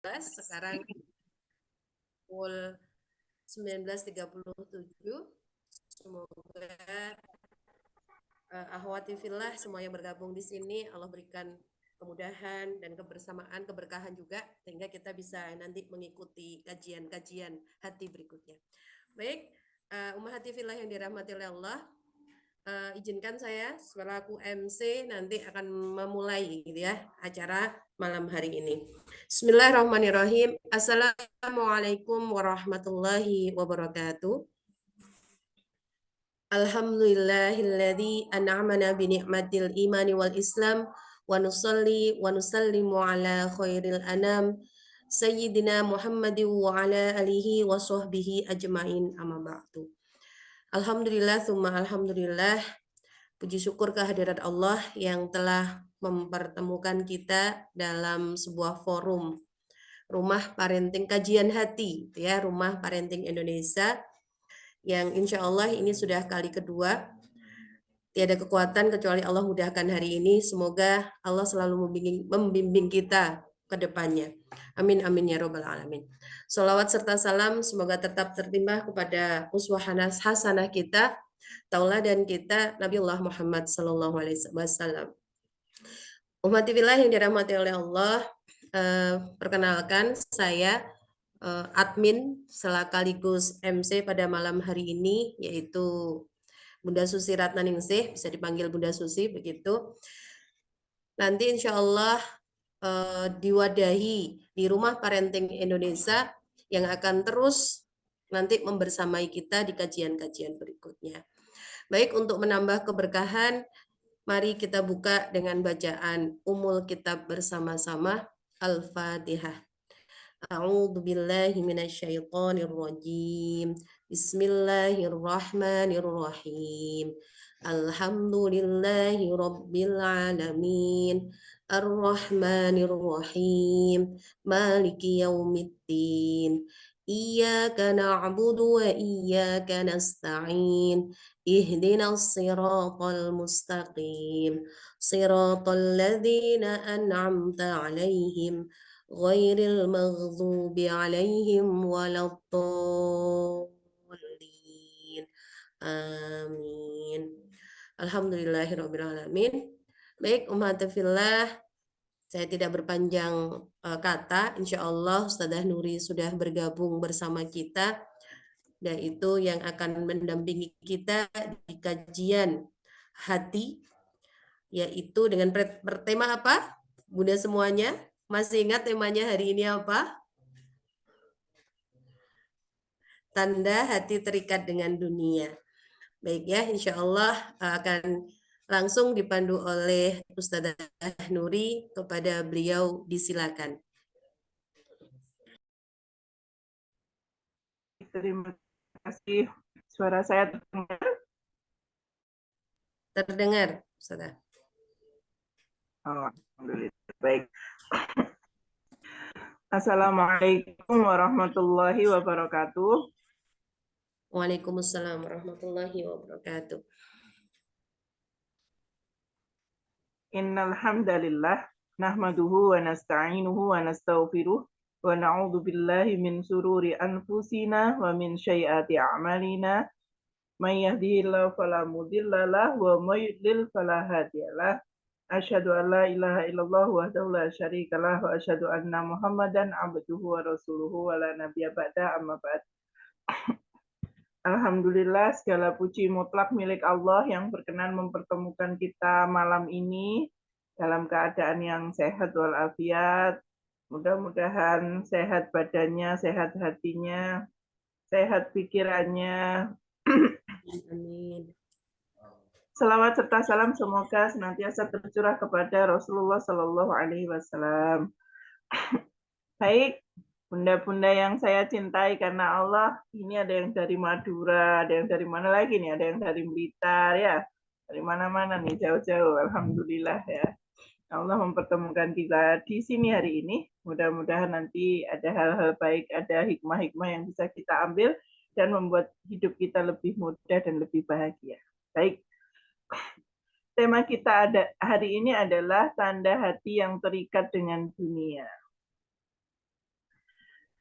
sekarang pukul 19.37. Semoga akhwati fillah semuanya bergabung di sini, Allah berikan kemudahan dan kebersamaan, keberkahan juga, sehingga kita bisa nanti mengikuti kajian-kajian hati berikutnya. Baik, ummahati fillah yang dirahmati oleh Allah, izinkan saya selaku MC nanti akan memulai gitu ya acara malam hari ini. Bismillahirrahmanirrahim. Assalamualaikum warahmatullahi wabarakatuh. Alhamdulillahilladzi an'amana bi ni'matil imani wal islam wa nusalli wa nusallimu ala khairil anam sayyidina Muhammadin wa ala alihi wa sahbihi ajmain amma ba'du. Alhamdulillah tsumma alhamdulillah, puji syukur kehadirat Allah yang telah mempertemukan kita dalam sebuah forum Rumah Parenting Kajian Hati ya, Rumah Parenting Indonesia, yang insya Allah ini sudah kali kedua. Tiada kekuatan kecuali Allah mudahkan hari ini. Semoga Allah selalu membimbing kita ke depannya. Amin amin ya robbal alamin. Salawat serta salam semoga tetap tertimbah kepada uswah hasanah kita, tauladan kita, Nabiullah Muhammad sallallahu alaihi wasallam. Umatillah yang dirahmati oleh Allah, perkenalkan saya admin sekaligus MC pada malam hari ini, yaitu Bunda Susi Ratnaningsih, bisa dipanggil Bunda Susi begitu. Nanti insya Allah diwadahi di Rumah Parenting Indonesia yang akan terus nanti membersamai kita di kajian-kajian berikutnya. Baik, untuk menambah keberkahan, mari kita buka dengan bacaan umul kitab bersama-sama. Al-Fatihah. A'udzu billahi minasyaitonir rajim. Bismillahirrahmanirrahim. Alhamdulillahi rabbil alamin. Ar-Rahmanir-Rahim. Maliki yaumiddin. Iyyaka na'budu wa iyyaka nasta'in. Ihdinas siratal mustaqim. Siratal ladzina an'amta 'alaihim ghairil maghdubi 'alaihim waladdallin. Amin. Alhamdulillahirabbil alamin. Baik, umat fillah, saya tidak berpanjang kata. Insya Allah Ustadzah Nuri sudah bergabung bersama kita, yaitu yang akan mendampingi kita di kajian hati, yaitu dengan bertema apa? Bunda semuanya masih ingat temanya hari ini apa? Tanda hati terikat dengan dunia. Baik ya, insya Allah akan langsung dipandu oleh Ustadzah Nuri. Kepada beliau disilakan. Terima kasih. Suara saya terdengar? Terdengar, Ustadzah. Oh, alhamdulillah. Baik. Assalamualaikum warahmatullahi wabarakatuh. Waalaikumsalam warahmatullahi wabarakatuh. Innal hamdalillah nahmaduhu wa nasta'inuhu wa nastaghfiruh wa na'udzu billahi min sururi anfusina wa min sayyiati a'malina. May yahdihillahu fala mudhillalah wa may yudlil fala hadiyalah. Asyhadu an la ilaha illallah wahdahu la syarikalah wa asyhadu anna Muhammadan abduhu wa rasuluhu wa la nabiyya ba'da amma ba'd. Alhamdulillah, segala puji mutlak milik Allah yang berkenan mempertemukan kita malam ini dalam keadaan yang sehat walafiat. Mudah-mudahan sehat badannya, sehat hatinya, sehat pikirannya. Amin. Selawat serta salam semoga senantiasa tercurah kepada Rasulullah Shallallahu Alaihi Wasallam. Baik, bunda-bunda yang saya cintai karena Allah, ini ada yang dari Madura, ada yang dari mana lagi nih, ada yang dari Blitar ya, dari mana-mana nih jauh-jauh, alhamdulillah ya. Allah mempertemukan kita di sini hari ini. Mudah-mudahan nanti ada hal-hal baik, ada hikmah-hikmah yang bisa kita ambil dan membuat hidup kita lebih mudah dan lebih bahagia. Baik. Tema kita hari ini adalah tanda hati yang terikat dengan dunia.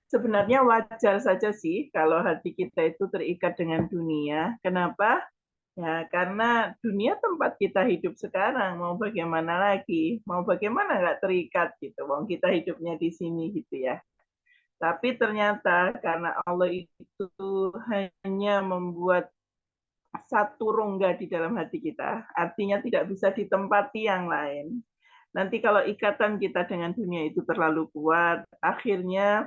sebenarnya wajar saja sih kalau hati kita itu terikat dengan dunia. Kenapa? Ya, karena dunia tempat kita hidup sekarang, mau bagaimana lagi? Mau bagaimana nggak terikat gitu, wong kita hidupnya di sini gitu ya. Tapi ternyata karena Allah itu hanya membuat satu rongga di dalam hati kita, artinya tidak bisa ditempati yang lain. Nanti kalau ikatan kita dengan dunia itu terlalu kuat, akhirnya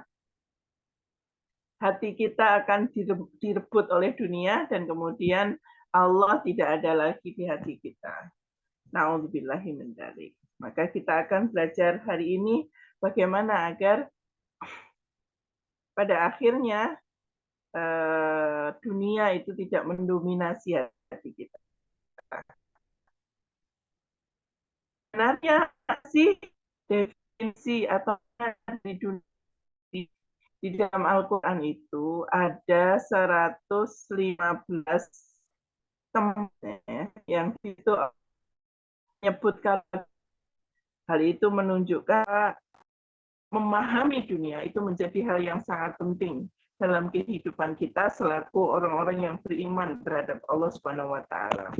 hati kita akan direbut oleh dunia dan kemudian Allah tidak ada lagi di hati kita. Na'udzubillahi min dzalik. Maka kita akan belajar hari ini bagaimana agar pada akhirnya dunia itu tidak mendominasi hati kita. Sebenarnya sih definisi atau di dunia di dalam Al-Quran itu ada 115 temannya yang itu menyebutkan hal itu menunjukkan memahami dunia itu menjadi hal yang sangat penting dalam kehidupan kita selaku orang-orang yang beriman terhadap Allah Subhanahu wa taala.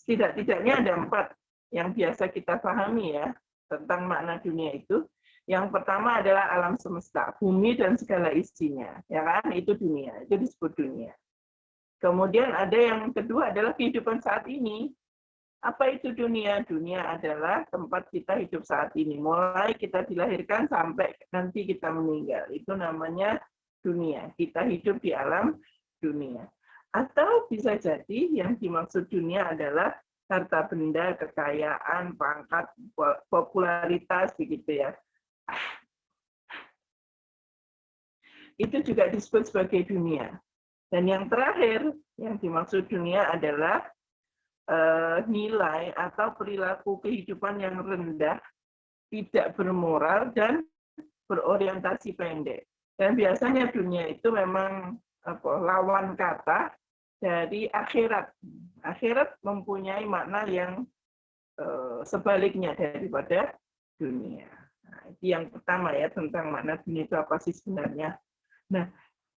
Setidak-tidaknya ada 4 yang biasa kita pahami ya tentang makna dunia itu. Yang pertama adalah alam semesta, bumi dan segala isinya, ya kan? Itu dunia, itu disebut dunia. Kemudian ada yang kedua adalah kehidupan saat ini. Apa itu dunia? Dunia adalah tempat kita hidup saat ini. Mulai kita dilahirkan sampai nanti kita meninggal. Itu namanya dunia. Kita hidup di alam dunia. Atau bisa jadi yang dimaksud dunia adalah harta benda, kekayaan, pangkat, popularitas, begitu ya. Itu juga disebut sebagai dunia. Dan yang terakhir, yang dimaksud dunia adalah nilai atau perilaku kehidupan yang rendah, tidak bermoral, dan berorientasi pendek. Dan biasanya dunia itu memang lawan kata dari akhirat. Akhirat mempunyai makna yang sebaliknya daripada dunia. Nah, itu yang pertama ya, tentang makna dunia itu apa sih sebenarnya. Nah,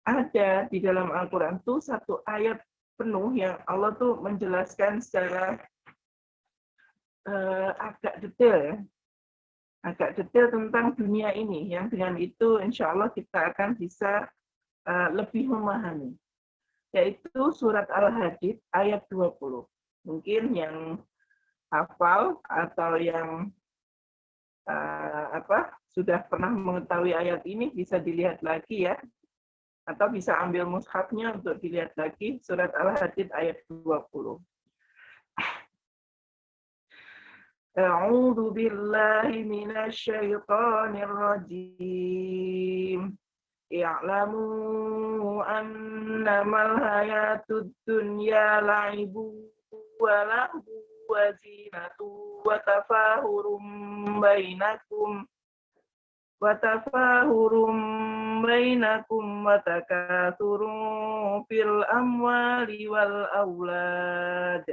ada di dalam Al-Quran tuh satu ayat penuh yang Allah tuh menjelaskan secara agak detail ya, agak detail tentang dunia ini, yang dengan itu insya Allah kita akan bisa lebih memahami, yaitu surat Al-Hadid ayat 20. Mungkin yang hafal atau yang sudah pernah mengetahui ayat ini bisa dilihat lagi ya, atau bisa ambil mushafnya untuk dilihat lagi, surat Al-Hadid ayat 20. A'udzu billahi minasy syaithanir rajim. I'lamu annamal hayatud dunya la'ibu wa lahu wa zinatu wa tafahurum bainakum wa takathurun fil amwali wal aulad.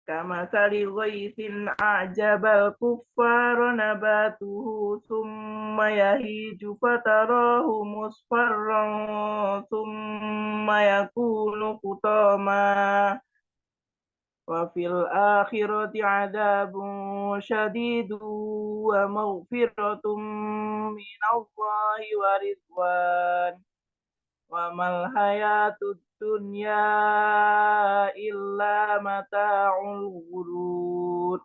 Kamatsali ghaitsin a'jabal kuffara nabatuhu tsumma yahiju fatarahu musfarran tsumma yakunu hutama wa fil akhirati 'adzabun syadidun wa maghfiratun minallahi wa ridwan wa mal hayatud dunya illa mata'ul ghurur.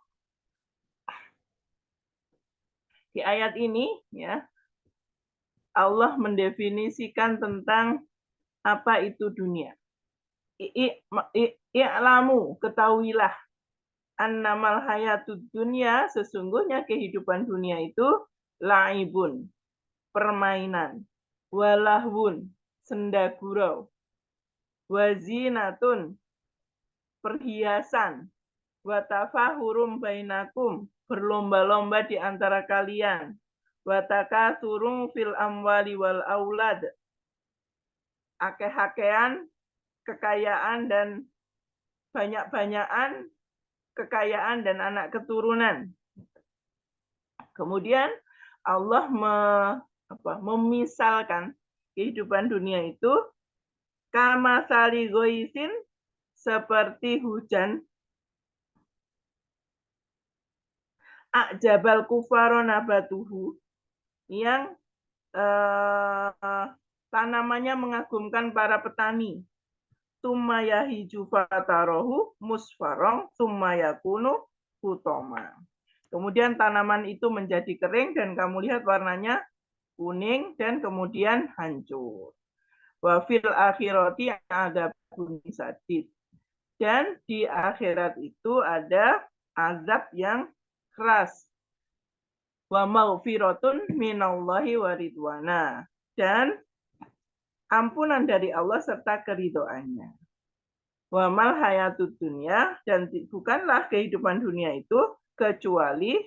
Di ayat ini ya, Allah mendefinisikan tentang apa itu dunia. I'lamu, ketahuilah, annamal hayatud dunya, sesungguhnya kehidupan dunia itu laibun, permainan, walahwun, senda gurau, wazinatun, perhiasan, watafahurum bainakum, berlomba-lomba di antara kalian, watakasurung fil amwali wal aulad, akeh-akehan, kekayaan dan banyak-banyakan kekayaan dan anak keturunan. Kemudian Allah memisalkan kehidupan dunia itu kama sali goisin, seperti hujan jabal kufaro nabatuhu, yang tanamannya mengagumkan para petani. Summa yahiju fatarohu musfarong summa yakunu hutoma. Kemudian tanaman itu menjadi kering dan kamu lihat warnanya kuning dan kemudian hancur. Wa fil akhirati adzabun sadid. Dan di akhirat itu ada azab yang keras. Wa maghfiratun minallahi wa ridwana. Dan ampunan dari Allah serta keridhoannya. Wa mal hayatud dunya, dan bukanlah kehidupan dunia itu kecuali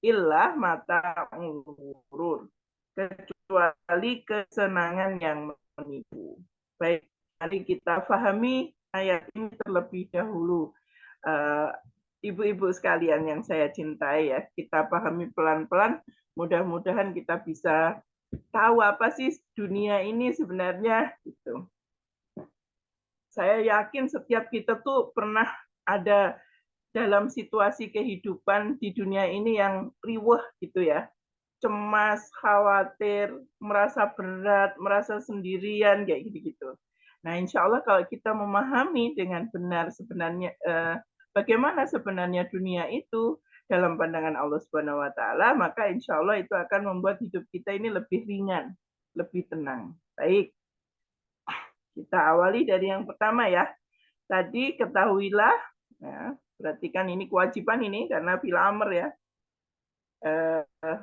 illah mata ngurur, kecuali kesenangan yang menipu. Baik, mari kita pahami ayat ini terlebih dahulu. Ibu-ibu sekalian yang saya cintai, ya, kita pahami pelan-pelan, mudah-mudahan kita bisa tahu apa sih dunia ini sebenarnya gitu. Saya yakin setiap kita tuh pernah ada dalam situasi kehidupan di dunia ini yang riweh gitu ya. Cemas, khawatir, merasa berat, merasa sendirian, kayak gitu-gitu. Nah, insya Allah kalau kita memahami dengan benar sebenarnya bagaimana sebenarnya dunia itu dalam pandangan Allah Subhanahu Wa Taala, maka insya Allah itu akan membuat hidup kita ini lebih ringan, lebih tenang. Baik, kita awali dari yang pertama ya. Tadi ketahuilah, ya, berarti kan ini kewajiban ini karena fil amr ya.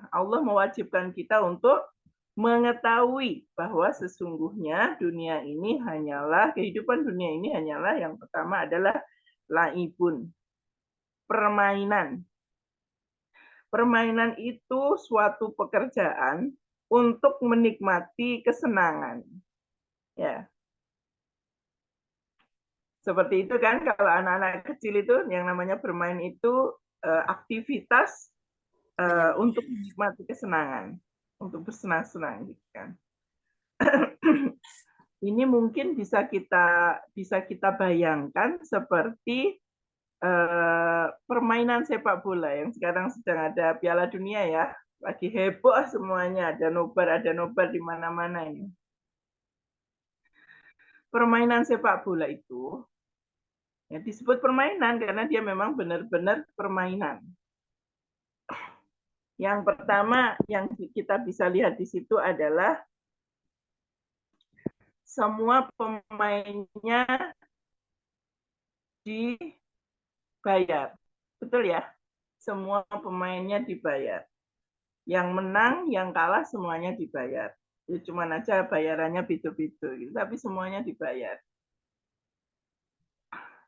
Allah mewajibkan kita untuk mengetahui bahwa sesungguhnya dunia ini hanyalah, kehidupan dunia ini hanyalah yang pertama adalah laibun, permainan. Permainan itu suatu pekerjaan untuk menikmati kesenangan. Ya. Seperti itu kan, kalau anak-anak kecil itu yang namanya bermain itu aktivitas untuk menikmati kesenangan, untuk bersenang-senang gitu kan. Ini mungkin bisa kita bayangkan seperti permainan sepak bola yang sekarang sedang ada Piala Dunia ya, lagi heboh semuanya, ada nobar di mana-mana ini. Permainan sepak bola itu ya disebut permainan karena dia memang benar-benar permainan. Yang pertama yang kita bisa lihat di situ adalah semua pemainnya dibayar. Betul ya? Semua pemainnya dibayar. Yang menang, yang kalah semuanya dibayar. Ya, cuma aja bayarannya beda-beda, gitu, tapi semuanya dibayar.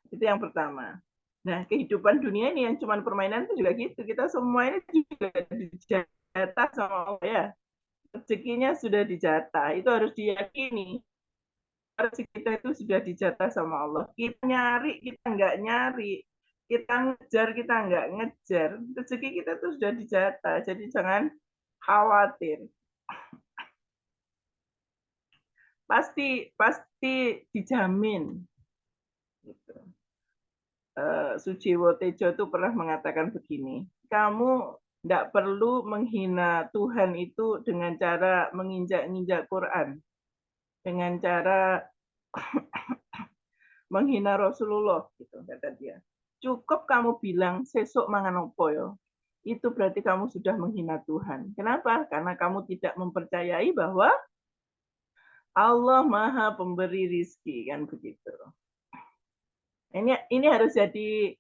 Itu yang pertama. Nah, kehidupan dunia ini yang cuma permainan itu juga gitu. Kita semua ini juga dijatah sama Allah ya. Rezekinya sudah dijatah. Itu harus diyakini. Rezeki kita itu sudah dijatah sama Allah. Kita nyari, kita nggak nyari. Kita ngejar, kita nggak ngejar. Rezeki kita itu sudah dijatah. Jadi jangan khawatir. Pasti dijamin. Gitu. Sujiwo Tejo itu pernah mengatakan begini, kamu tidak perlu menghina Tuhan itu dengan cara menginjak-injak Quran, dengan cara menghina Rasulullah, gitu kata dia. Cukup kamu bilang sesuk mangan opo yo, itu berarti kamu sudah menghina Tuhan. Kenapa? Karena kamu tidak mempercayai bahwa Allah Maha Pemberi rizki, kan begitu. Ini harus jadi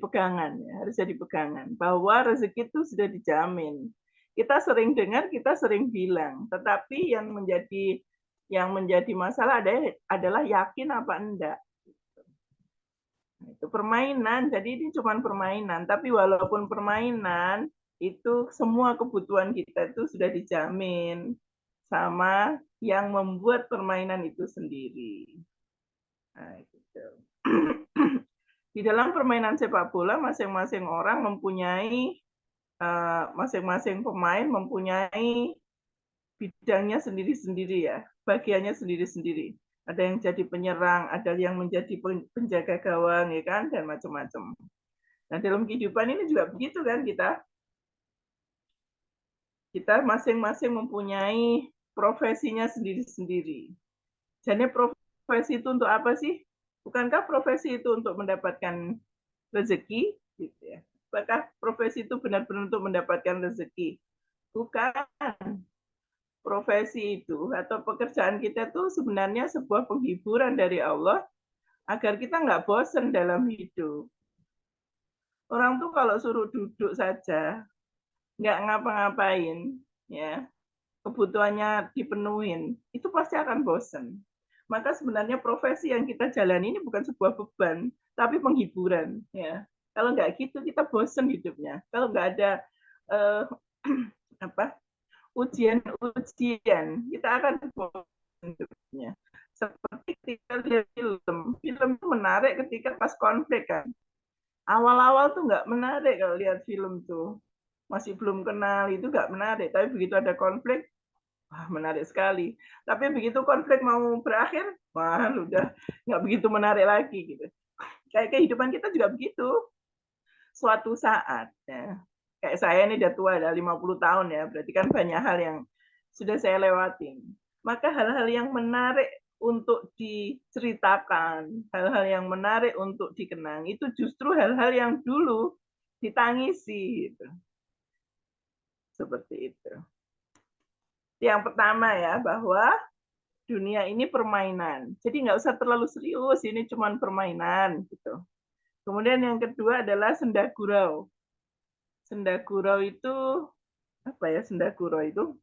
pegangan ya, harus jadi pegangan bahwa rezeki itu sudah dijamin. Kita sering dengar, kita sering bilang, tetapi yang menjadi masalah adalah yakin apa enggak. Itu permainan, jadi ini cuma permainan, tapi walaupun permainan itu semua kebutuhan kita itu sudah dijamin sama yang membuat permainan itu sendiri. Nah, gitu. Di dalam permainan sepak bola, masing-masing orang mempunyai, masing-masing pemain mempunyai bidangnya sendiri-sendiri ya, bagiannya sendiri-sendiri. Ada yang jadi penyerang, ada yang menjadi penjaga gawang, ya kan, dan macam-macam. Nah, dalam kehidupan ini juga begitu kan kita masing-masing mempunyai profesinya sendiri-sendiri. Jadi profesi itu untuk apa sih? Bukankah profesi itu untuk mendapatkan rezeki? Gitu ya. Apakah profesi itu benar-benar untuk mendapatkan rezeki? Bukan. Profesi itu atau pekerjaan kita itu sebenarnya sebuah penghiburan dari Allah agar kita nggak bosan dalam hidup. Orang tuh kalau suruh duduk saja, nggak ngapa-ngapain, ya kebutuhannya dipenuhin, itu pasti akan bosan. Maka sebenarnya profesi yang kita jalani ini bukan sebuah beban, tapi penghiburan. Ya, kalau nggak gitu kita bosan hidupnya. Kalau nggak ada eh, apa ujian-ujian, kita akan bosan hidupnya. Seperti ketika lihat film itu menarik ketika pas konflik kan. Awal-awal tuh nggak menarik kalau lihat film tuh. Masih belum kenal itu nggak menarik, tapi begitu ada konflik, wah menarik sekali. Tapi begitu konflik mau berakhir, wah udah nggak begitu menarik lagi gitu. Kayak kehidupan kita juga begitu. Suatu saat, ya, kayak saya ini udah tua, udah 50 tahun ya, berarti kan banyak hal yang sudah saya lewatin. Maka hal-hal yang menarik untuk diceritakan, hal-hal yang menarik untuk dikenang, itu justru hal-hal yang dulu ditangisi. Gitu. Seperti itu. Yang pertama ya, bahwa dunia ini permainan. Jadi nggak usah terlalu serius, ini cuma permainan. Gitu. Kemudian yang kedua adalah senda gurau. Senda gurau itu apa ya? Senda gurau itu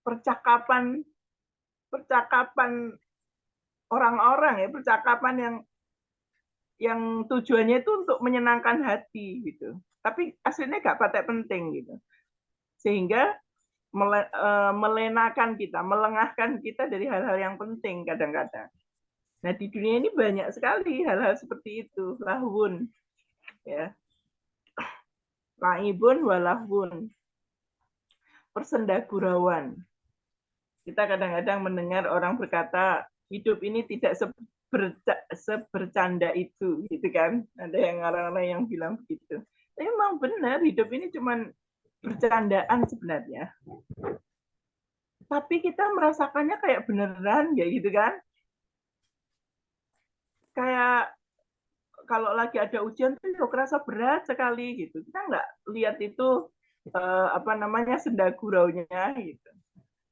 percakapan orang-orang ya, percakapan yang tujuannya itu untuk menyenangkan hati gitu. Tapi aslinya nggak patek penting gitu. Sehingga melenakan kita, melengahkan kita dari hal-hal yang penting kadang-kadang. Nah di dunia ini banyak sekali hal-hal seperti itu, lahun, ya, laibun walahun, persendagurauan. Kita kadang-kadang mendengar orang berkata hidup ini tidak sebercanda itu, gitu kan? Ada yang orang-orang yang bilang begitu. Tapi memang benar hidup ini cuma bercandaan sebenarnya. Tapi kita merasakannya kayak beneran, ya gitu kan? Kayak kalau lagi ada ujian tuh kok kerasa berat sekali gitu. Kita nggak lihat itu apa namanya senda guraunya gitu.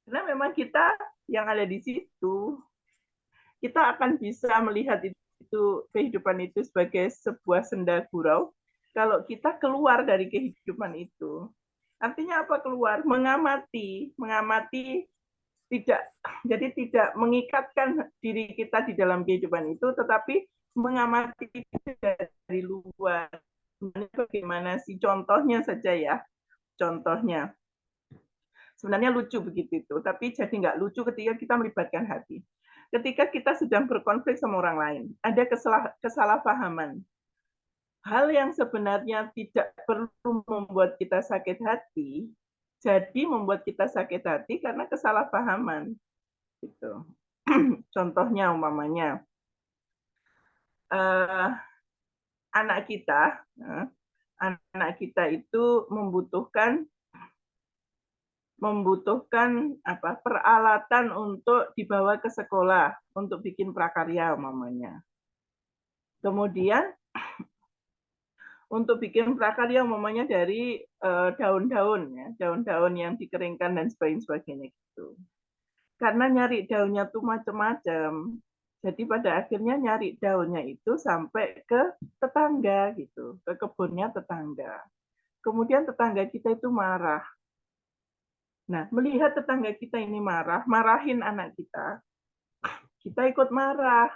Karena memang kita yang ada di situ, kita akan bisa melihat itu kehidupan itu sebagai sebuah senda gurau kalau kita keluar dari kehidupan itu. Artinya apa keluar? Mengamati, mengamati tidak jadi tidak mengikatkan diri kita di dalam kehidupan itu, tetapi mengamati dari luar. Bagaimana sih contohnya saja ya, contohnya. Sebenarnya lucu begitu itu, tapi jadi nggak lucu ketika kita melibatkan hati. Ketika kita sedang berkonflik sama orang lain, ada kesalahpahaman. Hal yang sebenarnya tidak perlu membuat kita sakit hati, jadi membuat kita sakit hati karena kesalahpahaman. Gitu. Contohnya umpamanya anak kita, anak kita itu membutuhkan apa peralatan untuk dibawa ke sekolah untuk bikin prakarya umpamanya. Kemudian untuk bikin prakarya umpamanya dari daun-daun ya, daun-daun yang dikeringkan dan sebagainya gitu. Karena nyari daunnya tuh macam-macam. Jadi pada akhirnya nyari daunnya itu sampai ke tetangga gitu, ke kebunnya tetangga. Kemudian tetangga kita itu marah. Nah, melihat tetangga kita ini marah, marahin anak kita ikut marah.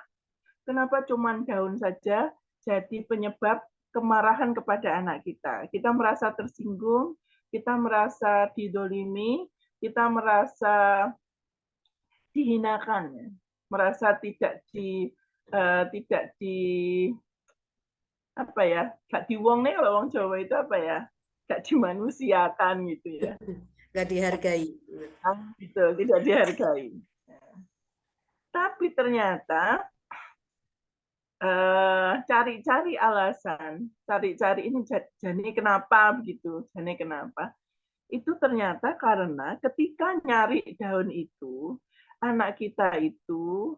Kenapa cuma daun saja jadi penyebab kemarahan kepada anak kita? Kita merasa tersinggung, kita merasa didolimi, kita merasa dihinakan, merasa tidak di apa ya, gak diwong nih kalau orang Jawa itu apa ya? nggak dimanusiakan gitu ya. Nggak dihargai. Gitu, tidak dihargai. Tapi ternyata cari-cari alasan, cari-cari ini jadi kenapa begitu, jadi kenapa? Itu ternyata karena ketika nyari daun itu, anak kita itu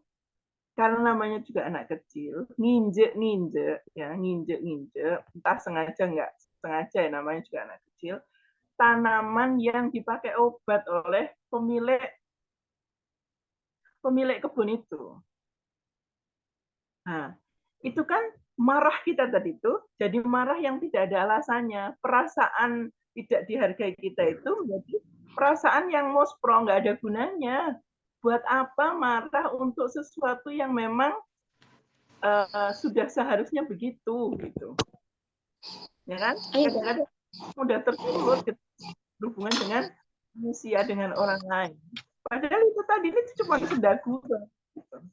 karena namanya juga anak kecil, nginjek-nginjek, ya nginjek-nginjek, entah sengaja nggak sengaja ya namanya juga anak kecil, tanaman yang dipakai obat oleh pemilik kebun itu. Nah, itu kan marah kita tadi itu, jadi marah yang tidak ada alasannya. Perasaan tidak dihargai kita itu menjadi perasaan yang mospro, nggak ada gunanya. Buat apa marah untuk sesuatu yang memang sudah seharusnya begitu, gitu. Ya kan? Kadang-kadang mudah tersulut berhubungan dengan manusia, dengan orang lain. Padahal itu tadi ini cuma sedagu. Gitu.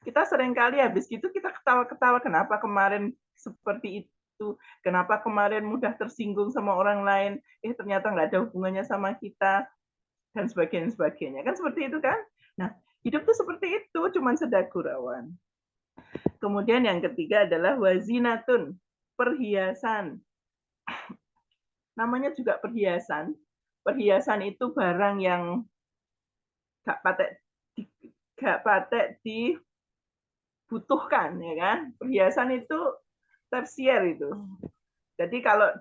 Kita seringkali habis gitu kita ketawa-ketawa kenapa kemarin seperti itu, kenapa kemarin mudah tersinggung sama orang lain, ternyata nggak ada hubungannya sama kita, dan sebagainya. Kan seperti itu kan? Nah, hidup tuh seperti itu, cuman sedagu rawan. Kemudian yang ketiga adalah wazinatun, perhiasan. Namanya juga perhiasan. Perhiasan itu barang yang gak patek dibutuhkan, ya kan? Perhiasan itu tersier itu. Jadi kalau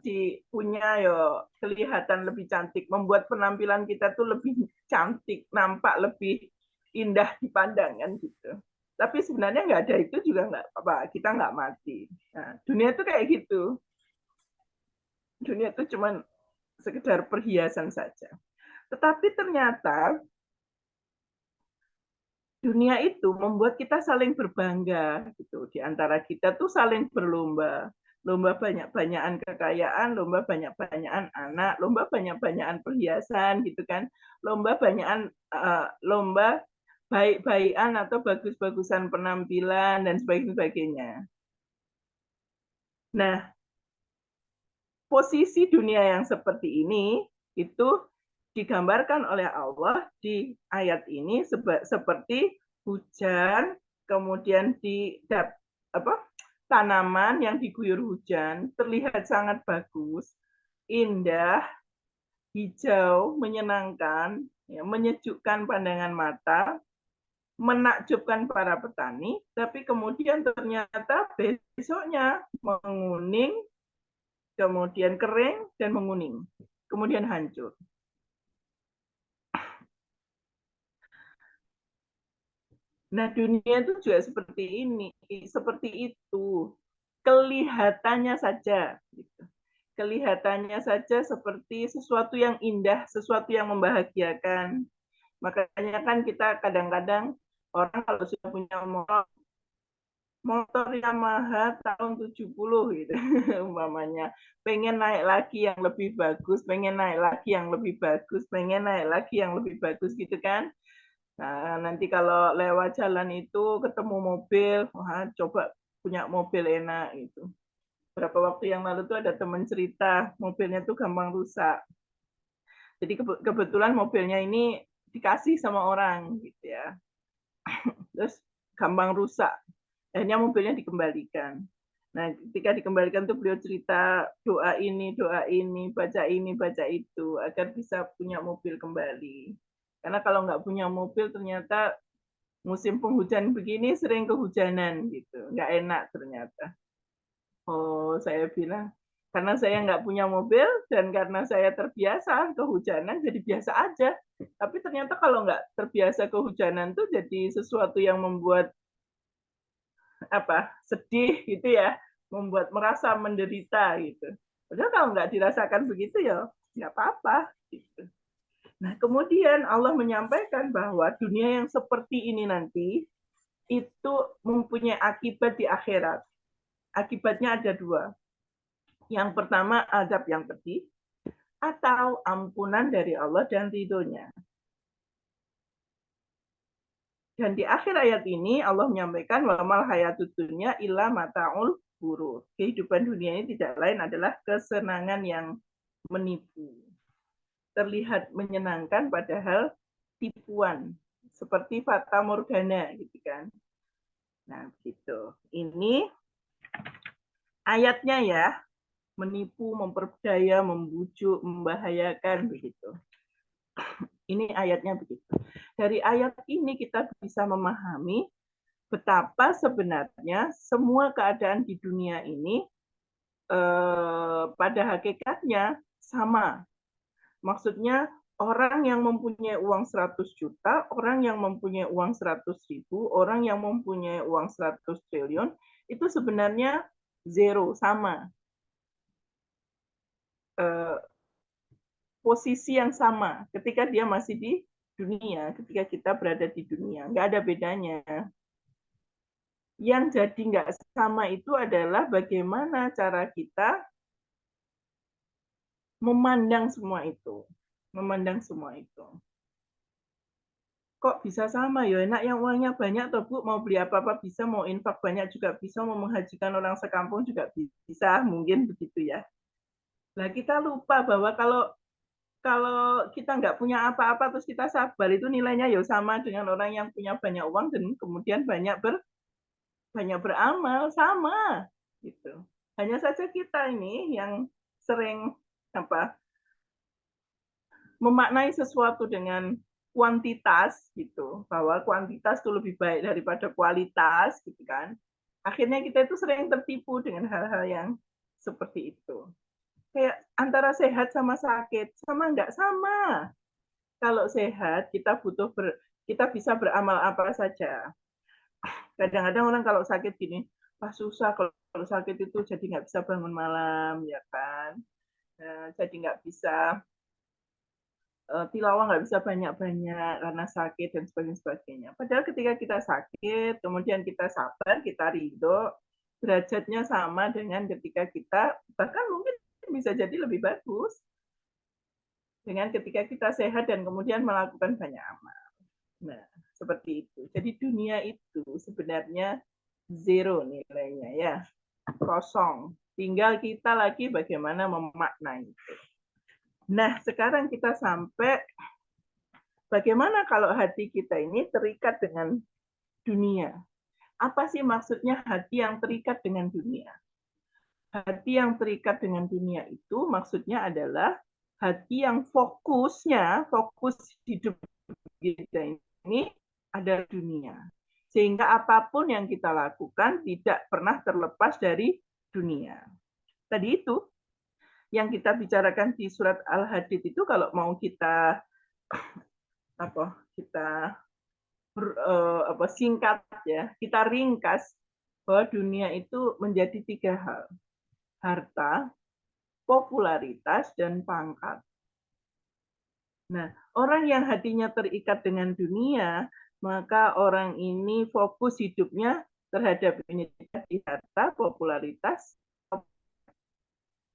punya yo kelihatan lebih cantik, membuat penampilan kita tuh lebih cantik, nampak lebih indah dipandang kan gitu. Tapi sebenarnya nggak ada itu juga nggak apa, kita nggak mati. Nah, dunia itu kayak gitu. Dunia itu cuma sekedar perhiasan saja. Tetapi ternyata dunia itu membuat kita saling berbangga gitu. Di antara kita tuh saling berlomba. Lomba banyak-banyakan kekayaan, lomba banyak-banyakan anak, lomba banyak-banyakan perhiasan gitu kan. Lomba banyakan lomba baik-baikan atau bagus-bagusan penampilan dan sebagainya. Nah, posisi dunia yang seperti ini itu digambarkan oleh Allah di ayat ini seperti hujan, kemudian tanaman yang diguyur hujan terlihat sangat bagus, indah, hijau, menyenangkan, ya, menyejukkan pandangan mata, menakjubkan para petani, tapi kemudian ternyata besoknya menguning, kemudian kering dan menguning, kemudian hancur. Nah, dunia itu juga seperti ini, seperti itu. Kelihatannya saja, gitu. Kelihatannya saja seperti sesuatu yang indah, sesuatu yang membahagiakan. Makanya kan kita kadang-kadang orang kalau sudah punya motor Yamaha tahun 70 gitu umpamanya, pengen naik lagi yang lebih bagus, pengen naik lagi yang lebih bagus, pengen naik lagi yang lebih bagus gitu kan. Nah, nanti kalau lewat jalan itu ketemu mobil, wah coba punya mobil enak gitu. Berapa waktu yang lalu tuh ada teman cerita, mobilnya tuh gampang rusak. Jadi kebetulan mobilnya ini dikasih sama orang gitu ya. Terus gampang rusak. Akhirnya mobilnya dikembalikan. Nah, ketika dikembalikan tuh beliau cerita doa ini, baca itu, agar bisa punya mobil kembali. Karena kalau nggak punya mobil ternyata musim penghujan begini sering kehujanan gitu, nggak enak ternyata. Oh, saya bilang, karena saya nggak punya mobil dan karena saya terbiasa kehujanan, jadi biasa aja. Tapi ternyata kalau nggak terbiasa kehujanan tuh jadi sesuatu yang membuat sedih gitu ya, membuat merasa menderita gitu. Padahal kalau nggak dirasakan begitu ya nggak apa-apa. Gitu. Nah kemudian Allah menyampaikan bahwa dunia yang seperti ini nanti itu mempunyai akibat di akhirat. Akibatnya ada dua. Yang pertama azab yang pedih atau ampunan dari Allah dan ridhonya. Dan di akhir ayat ini Allah menyampaikan wamal hayatud dunya illa mataul ghurur. Kehidupan dunia ini tidak lain adalah kesenangan yang menipu. Terlihat menyenangkan padahal tipuan, seperti fata morgana gitu kan. Nah, begitu. Ini ayatnya ya, menipu, memperdaya, membujuk, membahayakan begitu. Ini ayatnya begitu. Dari ayat ini kita bisa memahami betapa sebenarnya semua keadaan di dunia ini pada hakikatnya sama. Maksudnya orang yang mempunyai uang 100 juta, orang yang mempunyai uang 100.000, orang yang mempunyai uang 100 triliun, itu sebenarnya zero, sama. Posisi yang sama ketika dia masih di dunia, ketika kita berada di dunia. Nggak ada bedanya. Yang jadi nggak sama itu adalah bagaimana cara kita memandang semua itu. Memandang semua itu. Kok bisa sama ya? Enak yang uangnya banyak toh Bu, mau beli apa-apa bisa, mau infak banyak juga bisa, mau menghajikan orang sekampung juga bisa, mungkin begitu ya. Nah, kita lupa bahwa kalau kita nggak punya apa-apa terus kita sabar, itu nilainya ya sama dengan orang yang punya banyak uang dan kemudian banyak beramal, sama gitu. Hanya saja kita ini yang sering memaknai sesuatu dengan kuantitas gitu, bahwa kuantitas itu lebih baik daripada kualitas gitu kan. Akhirnya kita itu sering tertipu dengan hal-hal yang seperti itu. Kayak antara sehat sama sakit, sama nggak sama. Kalau sehat kita bisa beramal apa saja. Kadang-kadang orang kalau sakit gini, susah kalau sakit itu jadi nggak bisa bangun malam, ya kan. Jadi nggak bisa tilawah, nggak bisa banyak-banyak karena sakit dan sebagainya. Padahal ketika kita sakit, kemudian kita sabar, kita ridho, derajatnya sama dengan ketika kita, bahkan mungkin bisa jadi lebih bagus dengan ketika kita sehat dan kemudian melakukan banyak amal. Nah, seperti itu. Jadi dunia itu sebenarnya zero nilainya ya, kosong. Tinggal kita lagi bagaimana memaknai itu. Nah, sekarang kita sampai bagaimana kalau hati kita ini terikat dengan dunia. Apa sih maksudnya hati yang terikat dengan dunia? Hati yang terikat dengan dunia itu maksudnya adalah hati yang fokus hidup kita ini ada dunia. Sehingga apapun yang kita lakukan tidak pernah terlepas dari dunia. Tadi itu yang kita bicarakan di surat Al-Hadid itu, kalau mau kita singkat ya, kita ringkas bahwa dunia itu menjadi 3 hal. Harta, popularitas, dan pangkat. Nah, orang yang hatinya terikat dengan dunia, maka orang ini fokus hidupnya terhadap ini, harta, popularitas.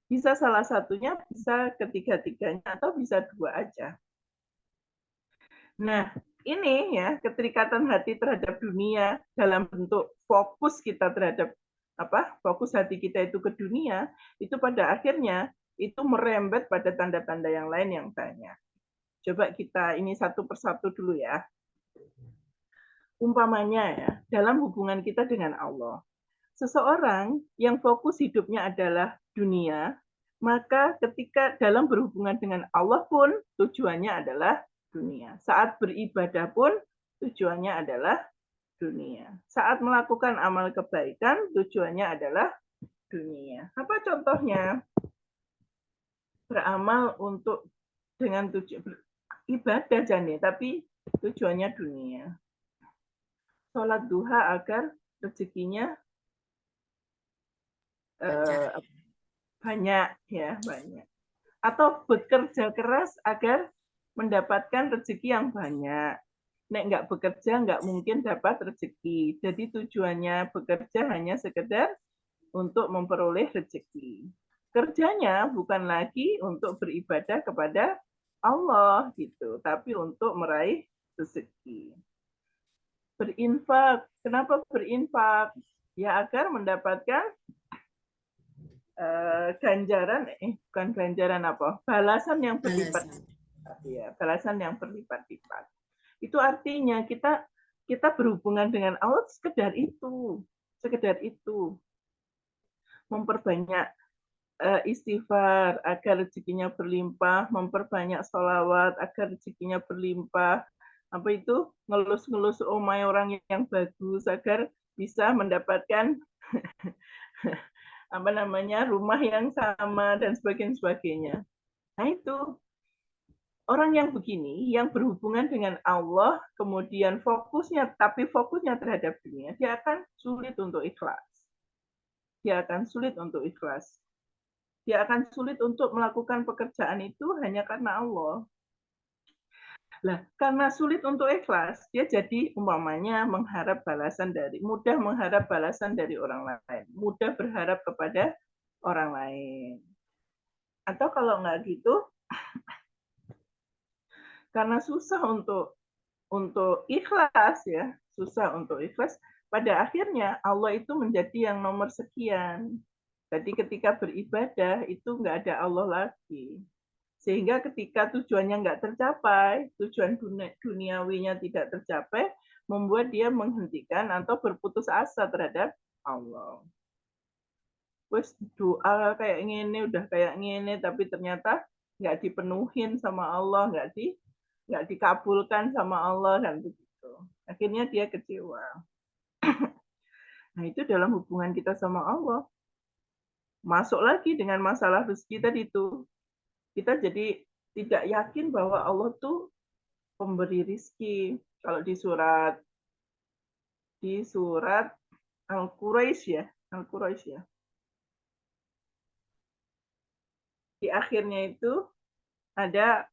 Bisa salah satunya, bisa ketiga-tiganya, atau bisa 2 aja. Nah, ini ya, keterikatan hati terhadap dunia dalam bentuk fokus kita terhadap fokus hati kita itu ke dunia, itu pada akhirnya itu merembet pada tanda-tanda yang lain yang banyak. Coba kita ini satu persatu dulu ya. Umpamanya ya, dalam hubungan kita dengan Allah. Seseorang yang fokus hidupnya adalah dunia, maka ketika dalam berhubungan dengan Allah pun tujuannya adalah dunia. Saat beribadah pun tujuannya adalah dunia. Saat melakukan amal kebaikan tujuannya adalah dunia. Apa contohnya? Beramal untuk dengan tujuan ibadah jane, tapi tujuannya dunia. Sholat duha agar rezekinya banyak ya, banyak. Atau bekerja keras agar mendapatkan rezeki yang banyak. Nek nggak bekerja nggak mungkin dapat rezeki. Jadi tujuannya bekerja hanya sekedar untuk memperoleh rezeki. Kerjanya bukan lagi untuk beribadah kepada Allah gitu, tapi untuk meraih rezeki. Berinfak. Kenapa berinfak? Ya agar mendapatkan bukan ganjaran apa? Balasan yang berlipat. Balasan. Ya, balasan yang berlipat-lipat. Itu artinya kita berhubungan dengan Allah sekedar itu. Sekedar itu. Memperbanyak istighfar agar rezekinya berlimpah, memperbanyak sholawat agar rezekinya berlimpah. Apa itu? Ngelus-ngelus omai orang yang bagus agar bisa mendapatkan apa namanya rumah yang sama dan sebagainya. Nah itu orang yang begini, yang berhubungan dengan Allah, kemudian fokusnya terhadap dunia, dia akan sulit untuk ikhlas. Dia akan sulit untuk ikhlas. Dia akan sulit untuk melakukan pekerjaan itu hanya karena Allah. Nah, karena sulit untuk ikhlas, dia jadi umpamanya mudah mengharap balasan dari orang lain, mudah berharap kepada orang lain. Atau kalau nggak gitu, karena susah untuk ikhlas ya, susah untuk ikhlas, pada akhirnya Allah itu menjadi yang nomor sekian. Jadi ketika beribadah itu nggak ada Allah lagi. Sehingga ketika tujuannya nggak tercapai, tujuan duniawinya tidak tercapai, membuat dia menghentikan atau berputus asa terhadap Allah. Wes doa kayak gini, udah kayak gini, tapi ternyata nggak dipenuhin sama Allah, nggak dikabulkan sama Allah dan begitu. Akhirnya dia kecewa. Nah itu dalam hubungan kita sama Allah. Masuk lagi dengan masalah rezeki tadi itu. Kita jadi tidak yakin bahwa Allah tuh pemberi rizki. Kalau di surat Al-Quraisy ya, Al-Quraisy ya. Di akhirnya itu ada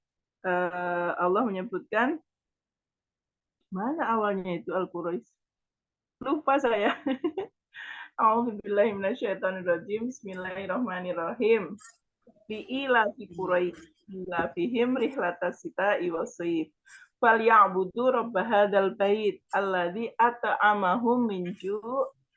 Allah menyebutkan mana awalnya itu Al-Quraisy. Lupa saya. A'udzubillahi minasyaitonirrajim. Bismillahirrahmanirrahim. Bi'ilafi Quraisy ilafihim rihlatas sita'i was-sayf. Falyabudu rabb hadzal bait alladzi at'amahum min ju'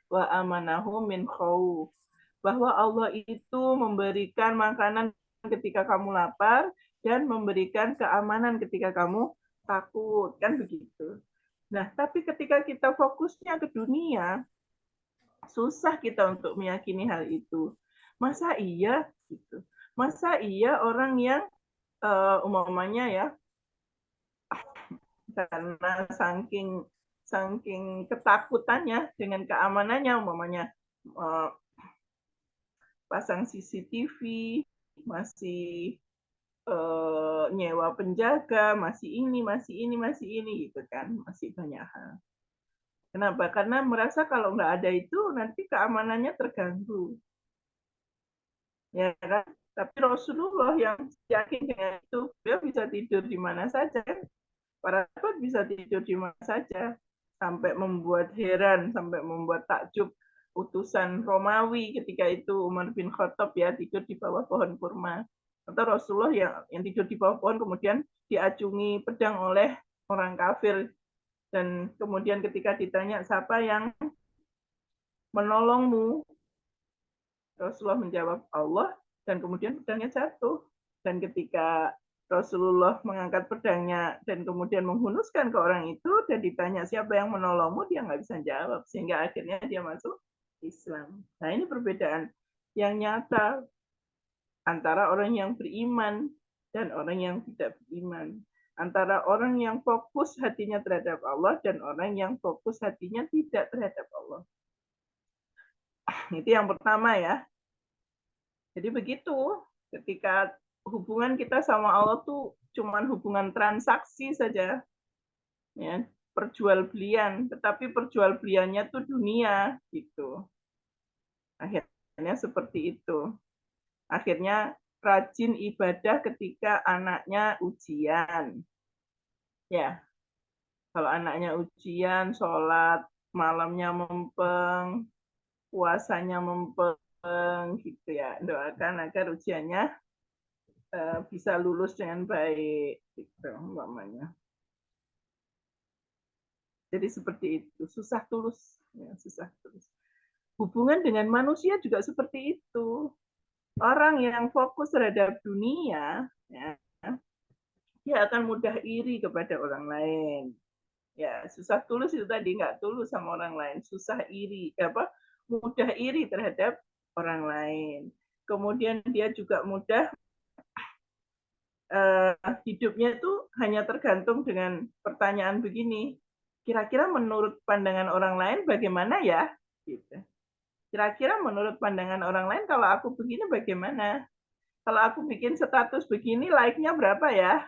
wa amanahum min khauf. Bahwa Allah itu memberikan makanan ketika kamu lapar dan memberikan keamanan ketika kamu takut, kan begitu. Nah, tapi ketika kita fokusnya ke dunia, susah kita untuk meyakini hal itu. Masa iya gitu? Masa iya orang yang umpamanya ya karena saking ketakutannya dengan keamanannya umpamanya uh, pasang CCTV, masih nyewa penjaga, masih ini gitu kan, masih banyak hal. Kenapa? Karena merasa kalau nggak ada itu nanti keamanannya terganggu. Ya kan? Tapi Rasulullah yang yakin dengan itu, dia bisa tidur di mana saja. Para sahabat bisa tidur di mana saja. Sampai membuat heran, sampai membuat takjub utusan Romawi ketika itu Umar bin Khattab ya tidur di bawah pohon kurma. Atau Rasulullah yang tidur di bawah pohon kemudian diacungi pedang oleh orang kafir. Dan kemudian ketika ditanya siapa yang menolongmu, Rasulullah menjawab Allah, dan kemudian pedangnya jatuh. Dan ketika Rasulullah mengangkat pedangnya dan kemudian menghunuskan ke orang itu dan ditanya siapa yang menolongmu, dia nggak bisa jawab. Sehingga akhirnya dia masuk Islam. Nah ini perbedaan yang nyata antara orang yang beriman dan orang yang tidak beriman. Antara orang yang fokus hatinya terhadap Allah dan orang yang fokus hatinya tidak terhadap Allah. Itu yang pertama ya. Jadi begitu, ketika hubungan kita sama Allah tuh cuman hubungan transaksi saja, ya, perjualbelian, tetapi perjualbeliannya tuh dunia gitu. Akhirnya seperti itu. Akhirnya rajin ibadah ketika anaknya ujian. Ya, kalau anaknya ujian, sholat, malamnya mempeng, puasanya mempeng, gitu ya. Doakan agar ujiannya bisa lulus dengan baik gitu umpamanya. Jadi seperti itu, susah tulus ya, susah tulus. Hubungan dengan manusia juga seperti itu. Orang yang fokus terhadap dunia, ya, dia akan mudah iri kepada orang lain. Ya, susah tulus itu tadi, nggak tulus sama orang lain, susah iri, mudah iri terhadap orang lain. Kemudian dia juga mudah hidupnya itu hanya tergantung dengan pertanyaan begini, kira-kira menurut pandangan orang lain bagaimana ya? Gitu. Kira-kira menurut pandangan orang lain kalau aku begini bagaimana? Kalau aku bikin status begini, like-nya berapa ya?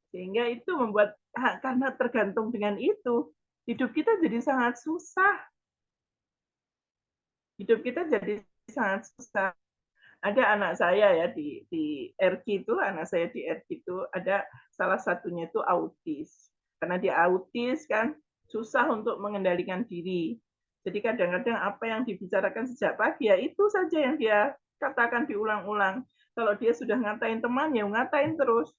Sehingga itu membuat, karena tergantung dengan itu, hidup kita jadi sangat susah. Hidup kita jadi sangat susah. Ada anak saya ya di RQ itu, anak saya di RQ itu ada salah satunya itu autis. Karena dia autis kan susah untuk mengendalikan diri. Jadi kadang-kadang apa yang dibicarakan sejak pagi ya itu saja yang dia katakan diulang-ulang. Kalau dia sudah ngatain teman ya ngatain terus.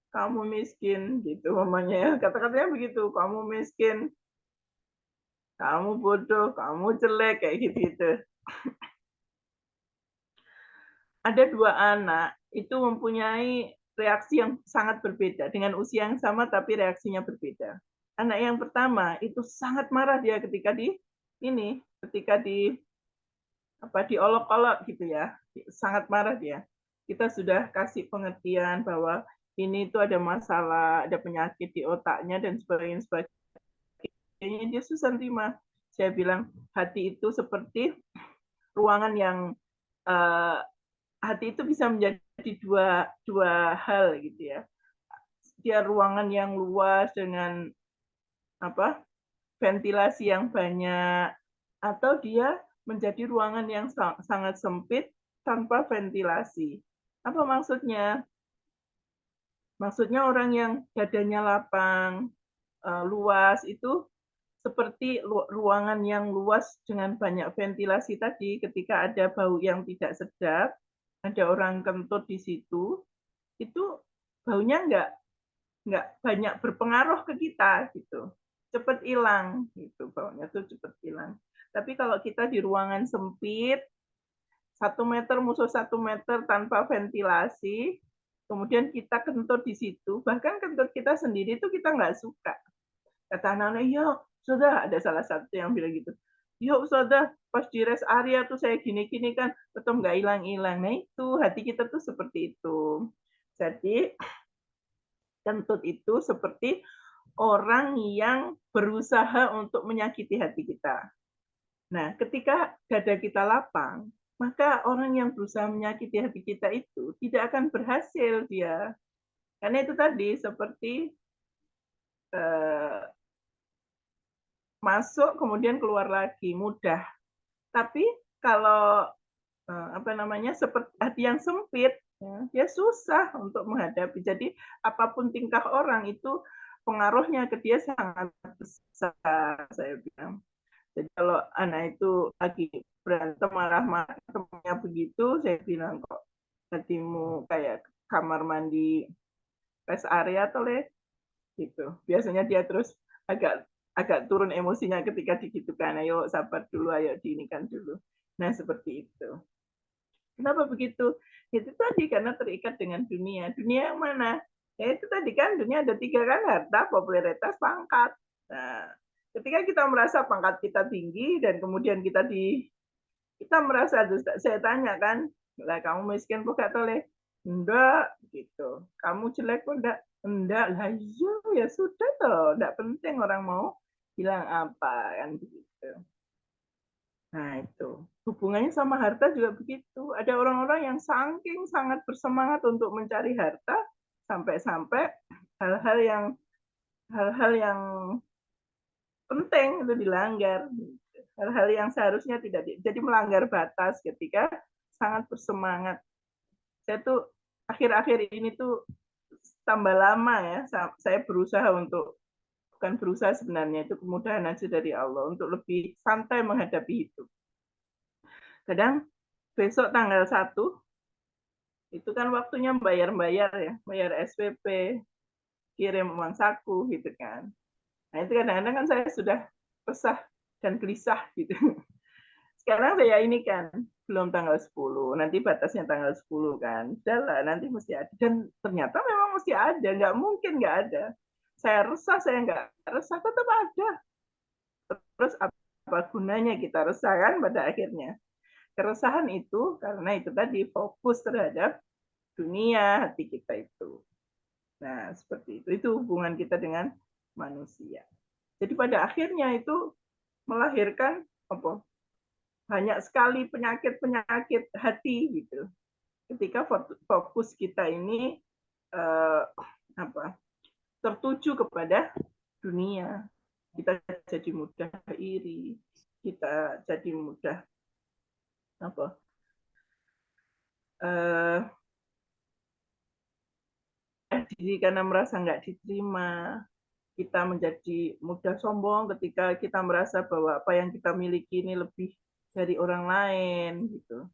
Kamu miskin gitu mamanya ya. Kata-katanya begitu, kamu miskin, kamu bodoh, kamu jelek kayak gitu-gitu. Ada 2 anak itu mempunyai reaksi yang sangat berbeda, dengan usia yang sama tapi reaksinya berbeda. Anak yang pertama itu sangat marah dia ketika ketika diolok-olok gitu ya, sangat marah dia. Kita sudah kasih pengertian bahwa ini itu ada masalah, ada penyakit di otaknya dan sebagainya, dia susah terima. Saya bilang, hati itu seperti ruangan yang uh, hati itu bisa menjadi dua hal gitu ya. Dia ruangan yang luas dengan ventilasi yang banyak, atau dia menjadi ruangan yang sangat sempit tanpa ventilasi. Apa maksudnya? Maksudnya orang yang dadanya lapang, luas itu seperti ruangan yang luas dengan banyak ventilasi tadi, ketika ada bau yang tidak sedap, ada orang kentut di situ, itu baunya nggak banyak berpengaruh ke kita gitu, cepat hilang gitu, baunya tuh cepat hilang. Tapi kalau kita di ruangan sempit, 1 meter musuh 1 meter tanpa ventilasi, kemudian kita kentut di situ, bahkan kentut kita sendiri itu kita nggak suka. Kata anak-anak, yuk, sudah ada salah satu yang bilang gitu. Yuk, sudah pas di rest area tuh saya gini-gini kan, tetap nggak hilang-hilang. Nah itu, hati kita tuh seperti itu. Jadi, kentut itu seperti orang yang berusaha untuk menyakiti hati kita. Nah, ketika dada kita lapang, maka orang yang berusaha menyakiti hati kita itu tidak akan berhasil dia. Karena itu tadi seperti eh, masuk kemudian keluar lagi mudah. Tapi kalau seperti hati yang sempit, ya, dia susah untuk menghadapi. Jadi apapun tingkah orang itu pengaruhnya ke dia sangat besar, saya bilang. Jadi kalau anak itu lagi berantem marah-marah temannya begitu, saya bilang kok hatimu kayak kamar mandi rest area atau gitu. Biasanya dia terus agak agak turun emosinya ketika digitukan. Ayo sabar dulu, ayo diinikan dulu. Nah, seperti itu. Kenapa begitu? Itu tadi karena terikat dengan dunia. Dunia yang mana? Ya itu tadi kan dunia ada 3 kan, harta, popularitas, pangkat. Nah, ketika kita merasa pangkat kita tinggi dan kemudian kita merasa, saya tanya kan, lah kamu miskin kok gak toleh? Enggak, gitu. Kamu jelek kok enggak. Lah iya, ya sudah toh, enggak penting orang mau bilang apa kan begitu. Nah, itu. Hubungannya sama harta juga begitu. Ada orang-orang yang saking sangat bersemangat untuk mencari harta sampai-sampai hal-hal yang hal-hal yang penting itu dilanggar. Hal-hal yang seharusnya tidak jadi melanggar batas ketika sangat bersemangat. Saya tuh akhir-akhir ini tuh tambah lama ya, saya berusaha untuk bukan berusaha sebenarnya, itu kemudahan aja dari Allah untuk lebih santai menghadapi hidup. Kadang besok tanggal 1 itu kan waktunya bayar-bayar ya, bayar SPP, kirim uang saku gitu kan. Nah itu kadang-kadang kan saya sudah resah dan gelisah gitu. Sekarang saya ini kan, belum tanggal 10. Nanti batasnya tanggal 10 kan. Udahlah, nanti mesti ada. Dan ternyata memang mesti ada. Nggak mungkin nggak ada. Saya resah, saya nggak resah, tetap ada. Terus apa gunanya kita resah kan pada akhirnya? Keresahan itu karena itu tadi fokus terhadap dunia hati kita itu. Nah, seperti itu. Itu hubungan kita dengan manusia. Jadi pada akhirnya itu melahirkan apa? Banyak sekali penyakit-penyakit hati gitu. Ketika fokus kita ini tertuju kepada dunia, kita jadi mudah iri, kita jadi mudah diri karena merasa nggak diterima, kita menjadi mudah sombong ketika kita merasa bahwa apa yang kita miliki ini lebih dari orang lain gitu.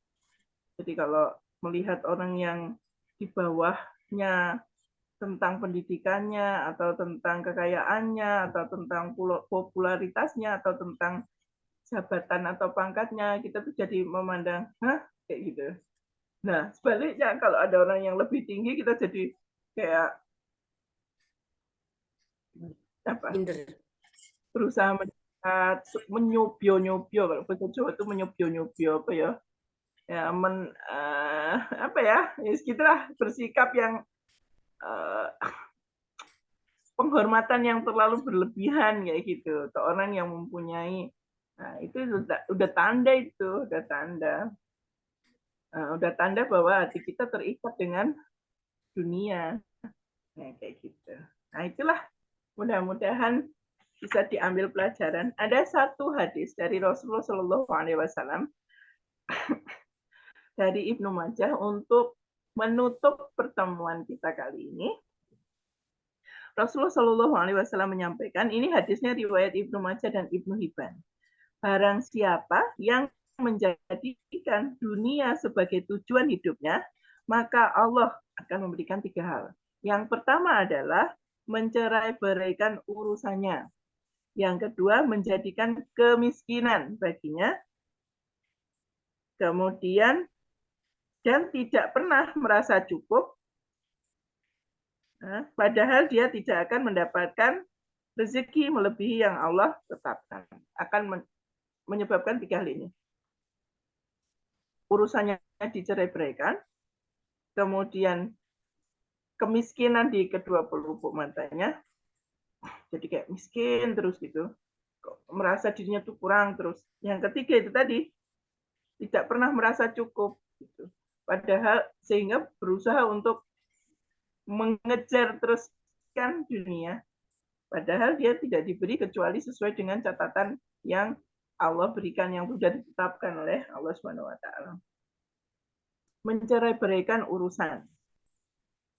Jadi kalau melihat orang yang di bawahnya tentang pendidikannya atau tentang kekayaannya atau tentang popularitasnya atau tentang jabatan atau pangkatnya, kita tuh jadi memandang, hah? Kayak gitu. Nah, sebaliknya kalau ada orang yang lebih tinggi, kita jadi kayak apa? Minder. Berusaha mendekat, menyubyo-nyubyo, kalau bahasa Jawa itu menyubyo-nyubyo apa ya? Ya, apa ya? Ya segitulah, bersikap yang penghormatan yang terlalu berlebihan kayak gitu ke orang yang mempunyai. Nah, itu udah tanda itu, udah tanda. Udah tanda bahwa hati kita terikat dengan dunia. Nah, kayak gitu. Nah, itulah mudah-mudahan bisa diambil pelajaran. Ada satu hadis dari Rasulullah Shallallahu Alaihi Wasallam dari Ibnu Majah untuk menutup pertemuan kita kali ini. Rasulullah Shallallahu Alaihi Wasallam menyampaikan, ini hadisnya riwayat Ibnu Majah dan Ibnu Hibban. Barang siapa yang menjadikan dunia sebagai tujuan hidupnya, maka Allah akan memberikan 3 hal. Yang pertama adalah mencerai-beraikan urusannya. Yang kedua, menjadikan kemiskinan baginya. Kemudian, dan tidak pernah merasa cukup, padahal dia tidak akan mendapatkan rezeki melebihi yang Allah tetapkan. Akan menyebabkan 3 hal ini. Urusannya dicerai-beraikan, kemudian kemiskinan di kedua pelupuk matanya, jadi kayak miskin terus gitu, merasa dirinya tuh kurang terus. Yang ketiga itu tadi, tidak pernah merasa cukup gitu. Padahal sehingga berusaha untuk mengejar teruskan dunia, padahal dia tidak diberi kecuali sesuai dengan catatan yang Allah berikan, yang sudah ditetapkan oleh Allah Subhanahu wa taala. Mencerai-beraikan urusan.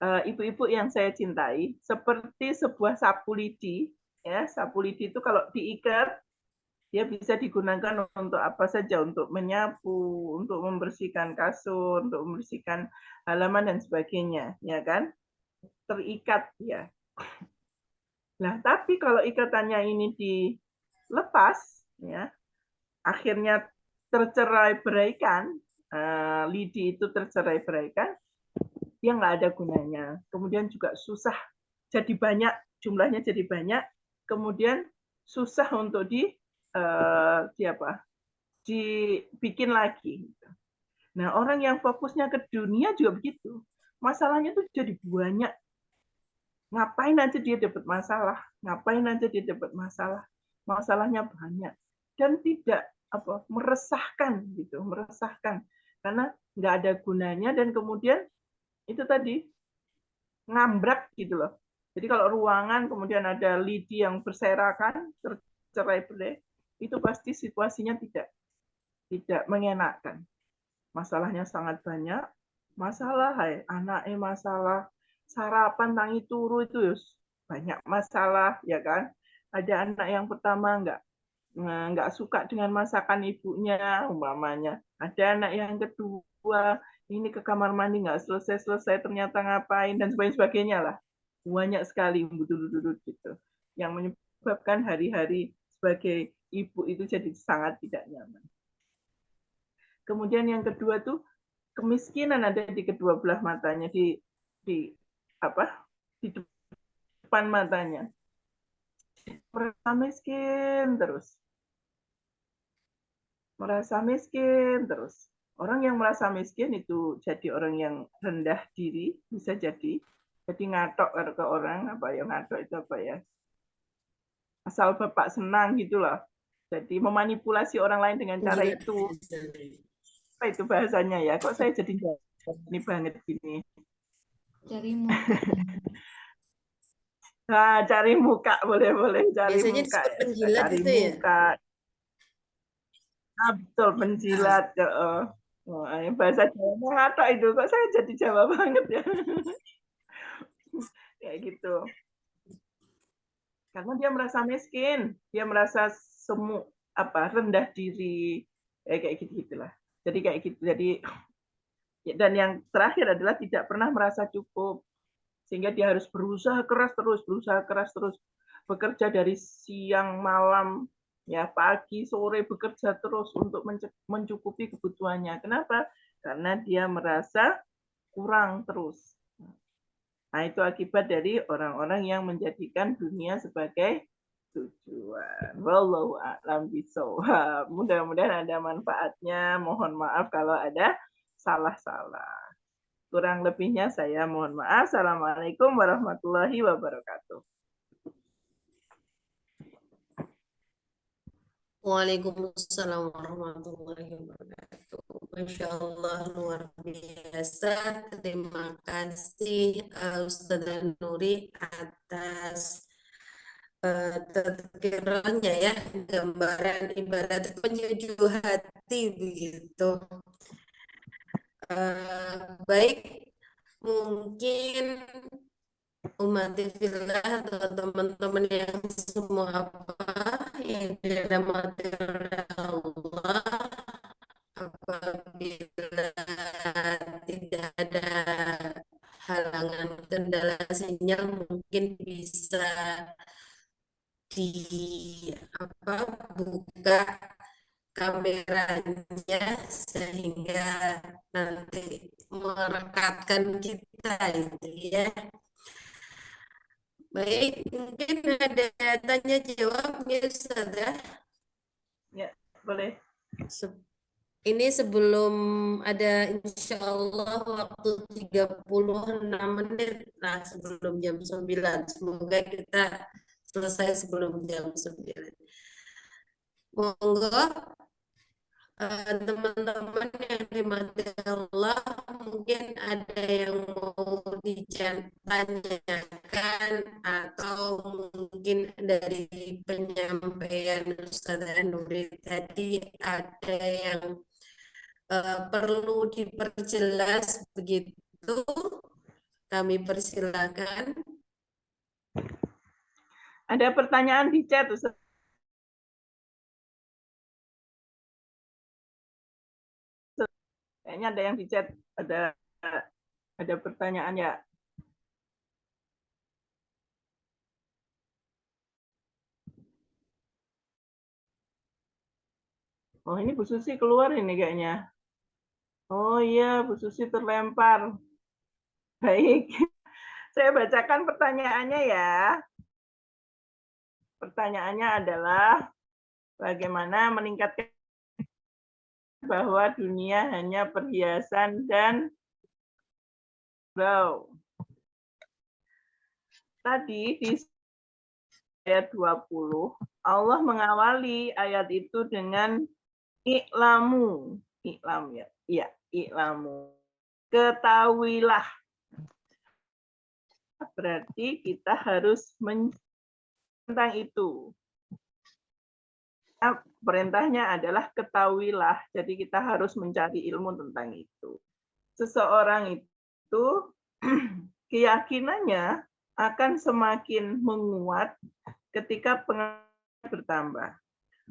Ibu-ibu yang saya cintai, seperti sebuah sapu lidi, ya, sapu lidi itu kalau diikat, dia bisa digunakan untuk apa saja, untuk menyapu, untuk membersihkan kasur, untuk membersihkan halaman dan sebagainya, ya kan? Terikat ya. Nah, tapi kalau ikatannya ini dilepas, ya, akhirnya tercerai-beraikan, lidi itu tercerai-beraikan, dia nggak ada gunanya. Kemudian juga susah, jadi banyak, jumlahnya jadi banyak, kemudian susah untuk dibikin lagi. Nah, orang yang fokusnya ke dunia juga begitu. Masalahnya tuh jadi banyak. Ngapain aja dia dapat masalah, ngapain aja dia dapat masalah. Masalahnya banyak dan tidak meresahkan gitu, meresahkan karena nggak ada gunanya dan kemudian itu tadi ngambrak gitu loh. Jadi kalau ruangan kemudian ada lidi yang berserakan, tercerai-berai, itu pasti situasinya tidak mengenakan. Masalahnya sangat banyak, masalah, anaknya masalah, sarapan tangi turu itu banyak masalah, ya kan? Ada anak yang pertama nggak suka dengan masakan ibunya, umpamanya. Ada anak yang kedua, ini ke kamar mandi nggak selesai-selesai, ternyata ngapain, dan sebagainya lah. Banyak sekali gitu. Yang menyebabkan hari-hari sebagai ibu itu jadi sangat tidak nyaman. Kemudian yang kedua tuh kemiskinan ada di kedua belah matanya, di apa? Di depan matanya. Merasa miskin terus. Merasa miskin terus. Orang yang merasa miskin itu jadi orang yang rendah diri, bisa jadi ngatok ke orang, apa ya, ngatok itu apa ya, asal bapak senang gitu loh. Jadi memanipulasi orang lain dengan cara Penjilat. itu. Apa itu bahasanya ya? Kok saya jadi ini banget gini? Cari muka. Nah, cari muka, boleh cari Biasanya muka disebut ya, sudah penjilat cari itu ya. muka. Nah, betul, penjilat. Oh, bahasa Jawa ngatok itu, kok saya jadi Jawa banget ya. Kayak gitu. Karena dia merasa miskin, dia merasa rendah diri, kayak gitu-gitulah. Jadi kayak gitu. Jadi dan yang terakhir adalah tidak pernah merasa cukup, sehingga dia harus berusaha keras terus, bekerja dari siang malam, ya pagi sore bekerja terus untuk mencukupi kebutuhannya. Kenapa? Karena dia merasa kurang terus. Nah, itu akibat dari orang-orang yang menjadikan dunia sebagai tujuan. Wallahu a'lam bishawab. Mudah-mudahan ada manfaatnya. Mohon maaf kalau ada salah-salah. Kurang lebihnya saya mohon maaf. Assalamualaikum warahmatullahi wabarakatuh. Waalaikumsalam warahmatullahi wabarakatuh. Masya Allah, luar biasa. Terima kasih Ustazah Nuri atas tazkirahnya ya, gambaran ibarat penyejuk hati begitu. Baik, mungkin umat fillah atau teman-teman yang semua yang dirahmati oleh Allah, apabila tidak ada halangan kendala sinyal mungkin bisa buka kameranya sehingga nanti merekatkan kita itu ya. Baik, mungkin ada tanya jawab ya Ustaz ya. Ya, boleh. Ini sebelum ada insya Allah waktu 36 menit, nah sebelum jam 9. Semoga kita selesai sebelum jam 9. Monggo teman-teman yang dimati Allah, mungkin ada yang mau ditanyakan atau mungkin dari penyampaian Ustazah Nuri tadi ada yang perlu diperjelas begitu, kami persilakan. Ada pertanyaan di chat, Ustaz. Kayaknya ada yang di chat, ada pertanyaan ya. Oh, ini Bu Susi keluar ini kayaknya. Oh iya, Bu Susi terlempar. Baik, saya bacakan pertanyaannya ya. Pertanyaannya adalah, bagaimana meningkatkan bahwa dunia hanya perhiasan dan wow. Tadi di ayat 20, Allah mengawali ayat itu dengan i'lamu. I'lam ya. Iya, i'lamu. Ketahuilah. Berarti kita harus tentang itu. Nah, perintahnya adalah ketahuilah. Jadi kita harus mencari ilmu tentang itu. Seseorang itu keyakinannya akan semakin menguat ketika pengetahuannya bertambah,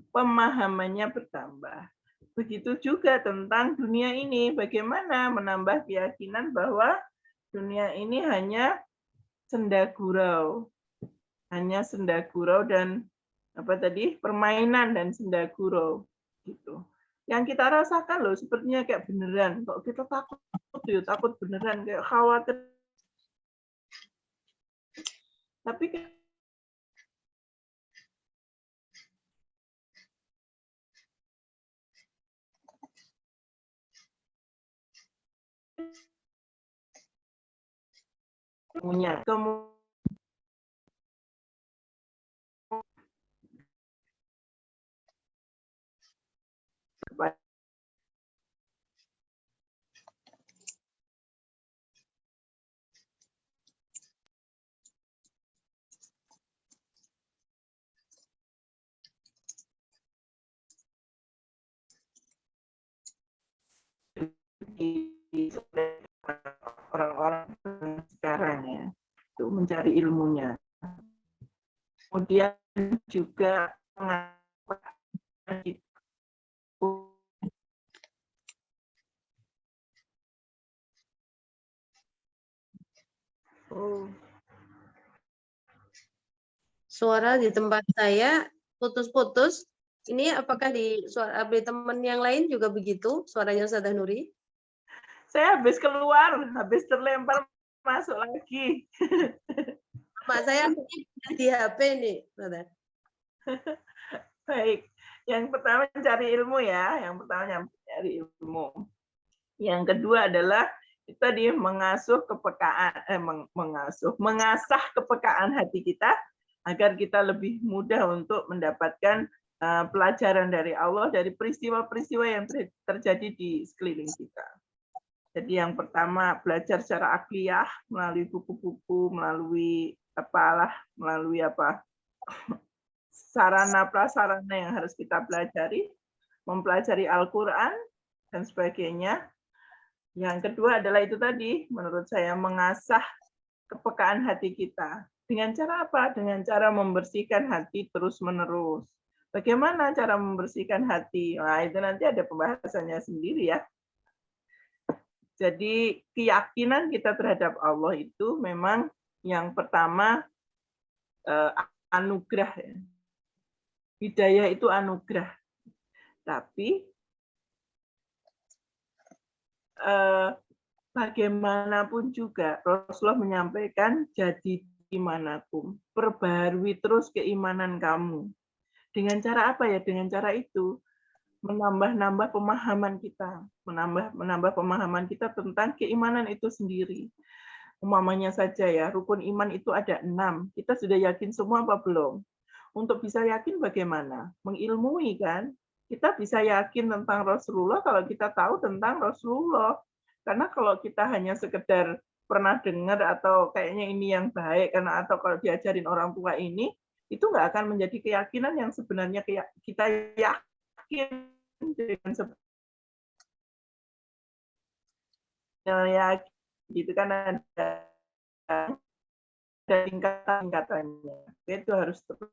pemahamannya bertambah. Begitu juga tentang dunia ini, bagaimana menambah keyakinan bahwa dunia ini hanya senda gurau dan permainan dan senda gurau gitu. yang kita rasakan loh sepertinya kayak beneran. Kok kita takut ya, takut beneran, kayak khawatir. Tapi punya kepada orang-orang sekarang ya, itu mencari ilmunya. Kemudian juga Suara di tempat saya putus-putus. Ini apakah di suara teman yang lain juga begitu suaranya Ustazah Nuri? Saya habis keluar, habis terlempar masuk lagi. Mak saya di HP nih, Ustazah. Baik, yang pertama mencari ilmu ya, yang pertama mencari ilmu. Yang kedua adalah kita mengasah kepekaan hati kita agar kita lebih mudah untuk mendapatkan pelajaran dari Allah dari peristiwa-peristiwa yang terjadi di sekeliling kita. Jadi yang pertama belajar secara akliyah melalui buku-buku, melalui sarana prasarana yang harus kita pelajari, mempelajari Al-Qur'an dan sebagainya. Yang kedua adalah itu tadi, menurut saya mengasah kepekaan hati kita. Dengan cara apa? Dengan cara membersihkan hati terus-menerus. Bagaimana cara membersihkan hati? Nah, itu nanti ada pembahasannya sendiri ya. Jadi keyakinan kita terhadap Allah itu memang yang pertama anugerah. Ya. Hidayah itu anugerah. Tapi bagaimanapun juga Rasulullah menyampaikan jadi imanakum, perbarui terus keimanan kamu. Dengan cara apa ya? Dengan cara itu menambah pemahaman kita, menambah pemahaman kita tentang keimanan itu sendiri. Umpamanya saja ya, rukun iman itu ada 6. Kita sudah yakin semua apa belum? Untuk bisa yakin bagaimana? Mengilmui kan? Kita bisa yakin tentang Rasulullah kalau kita tahu tentang Rasulullah. Karena kalau kita hanya sekedar pernah dengar atau kayaknya ini yang baik karena atau kalau diajarin orang tua ini, itu nggak akan menjadi keyakinan yang sebenarnya kita yakin dengan sebenarnya gitu kan ada tingkatan-tingkatannya. Itu harus terus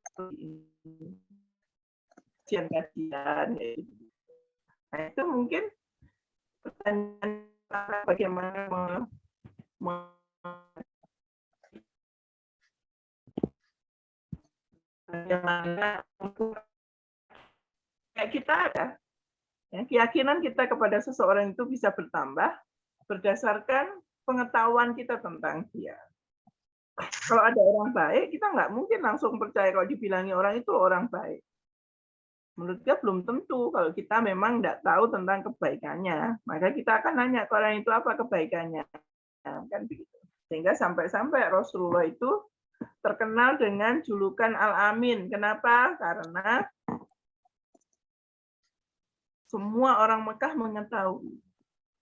kajian. Nah, itu mungkin pertanyaan bagaimana kayak kita ada ya, keyakinan kita kepada seseorang itu bisa bertambah berdasarkan pengetahuan kita tentang dia. Kalau ada orang baik, kita nggak mungkin langsung percaya kalau dibilangi orang itu orang baik. Menurut dia belum tentu kalau kita memang nggak tahu tentang kebaikannya. Maka kita akan nanya ke orang itu apa kebaikannya. Kan begitu. Sehingga sampai-sampai Rasulullah itu terkenal dengan julukan Al-Amin. Kenapa? Karena semua orang Mekah mengetahui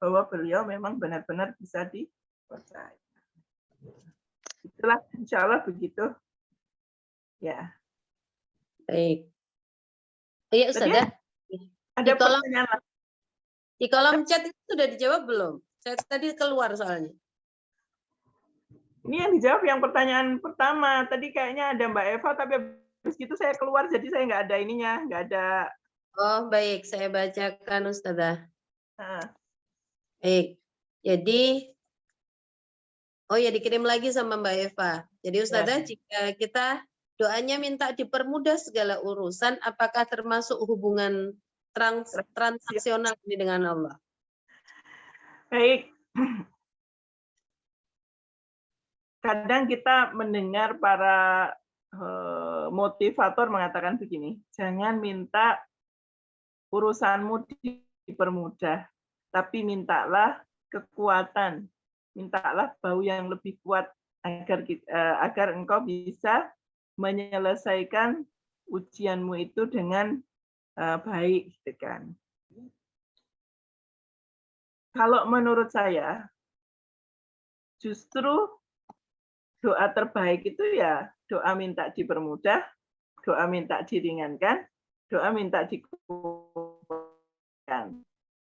bahwa beliau memang benar-benar bisa dipercaya. Itulah insya Allah begitu. Ya. Baik. Iya, Ustazah. Ada pertanyaan. Di kolom chat itu sudah dijawab belum? Saya tadi keluar soalnya. Ini yang dijawab yang pertanyaan pertama. Tadi kayaknya ada Mbak Eva, tapi habis itu saya keluar, jadi saya nggak ada ininya, nggak ada. Oh, baik. Saya bacakan, Ustazah. Baik. Jadi, oh ya dikirim lagi sama Mbak Eva. Jadi Ustazah, jika kita doanya minta dipermudah segala urusan, apakah termasuk hubungan transaksional ini dengan Allah. Baik. Kadang kita mendengar para motivator mengatakan begini, jangan minta urusanmu dipermudah, tapi mintalah kekuatan, mintalah bau yang lebih kuat agar engkau bisa menyelesaikan ujianmu itu dengan baik, gitu kan. Kalau menurut saya, justru doa terbaik itu ya doa minta dipermudah, doa minta diringankan, doa minta dikuatkan.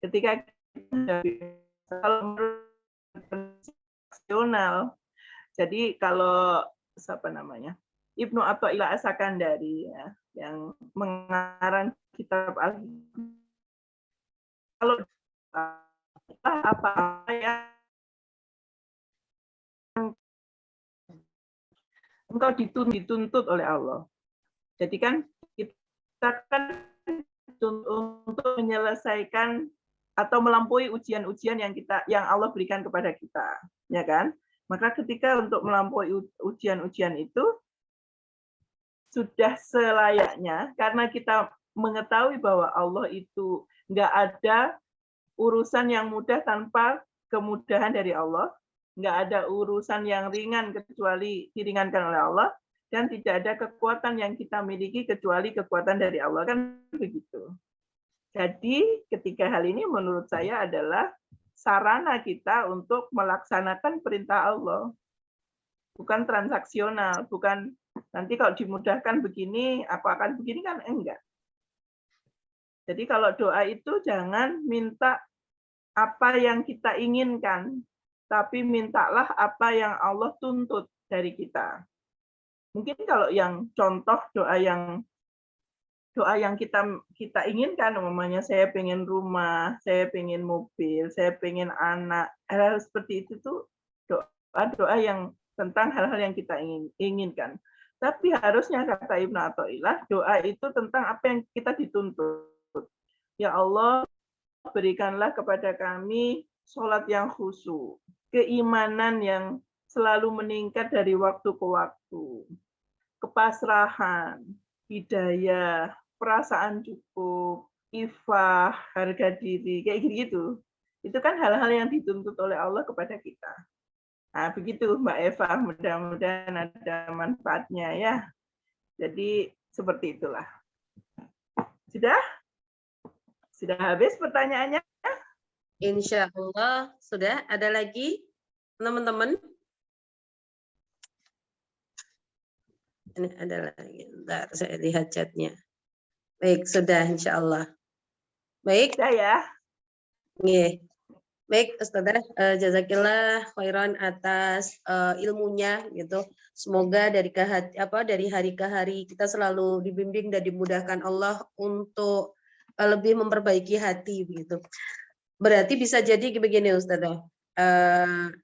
Ketika kita rasional, jadi kalau siapa namanya Ibnu Athaillah As-Sakandari ya, yang mengarang kitab kalau apa yang engkau dituntut oleh Allah. Jadi kan kita kan untuk menyelesaikan atau melampaui ujian-ujian yang Allah berikan kepada kita, ya kan? Maka ketika untuk melampaui ujian-ujian itu sudah selayaknya, karena kita mengetahui bahwa Allah itu nggak ada urusan yang mudah tanpa kemudahan dari Allah, nggak ada urusan yang ringan kecuali diringankan oleh Allah, dan tidak ada kekuatan yang kita miliki kecuali kekuatan dari Allah, kan begitu. Jadi ketika hal ini menurut saya adalah sarana kita untuk melaksanakan perintah Allah, bukan transaksional, bukan nanti kalau dimudahkan begini, apa akan begini, kan enggak. Jadi kalau doa itu jangan minta apa yang kita inginkan, tapi mintalah apa yang Allah tuntut dari kita. Mungkin kalau yang contoh doa yang kita inginkan, umpamanya saya pengen rumah, saya pengen mobil, saya pengen anak, hal-hal seperti itu tuh doa yang tentang hal-hal yang kita inginkan. Tapi harusnya kata Ibnu Athaillah, doa itu tentang apa yang kita dituntut. Ya Allah, berikanlah kepada kami sholat yang khusyuk, keimanan yang selalu meningkat dari waktu ke waktu, kepasrahan, hidayah, perasaan cukup, ifah, harga diri, kayak gitu. Itu kan hal-hal yang dituntut oleh Allah kepada kita. Nah, begitu Mbak Eva, mudah-mudahan ada manfaatnya ya. Jadi seperti itulah. Sudah? Sudah habis pertanyaannya? Insya Allah sudah. Ada lagi teman-teman? Ini ada lagi. Bentar, saya lihat chatnya. Baik, sudah insya Allah. Baik. Sudah ya. Nggih. Baik, Ustazah, jazakillah khairan atas ilmunya gitu. Semoga dari hari ke hari kita selalu dibimbing dan dimudahkan Allah untuk lebih memperbaiki hati begitu. Berarti bisa jadi begini Ustazah.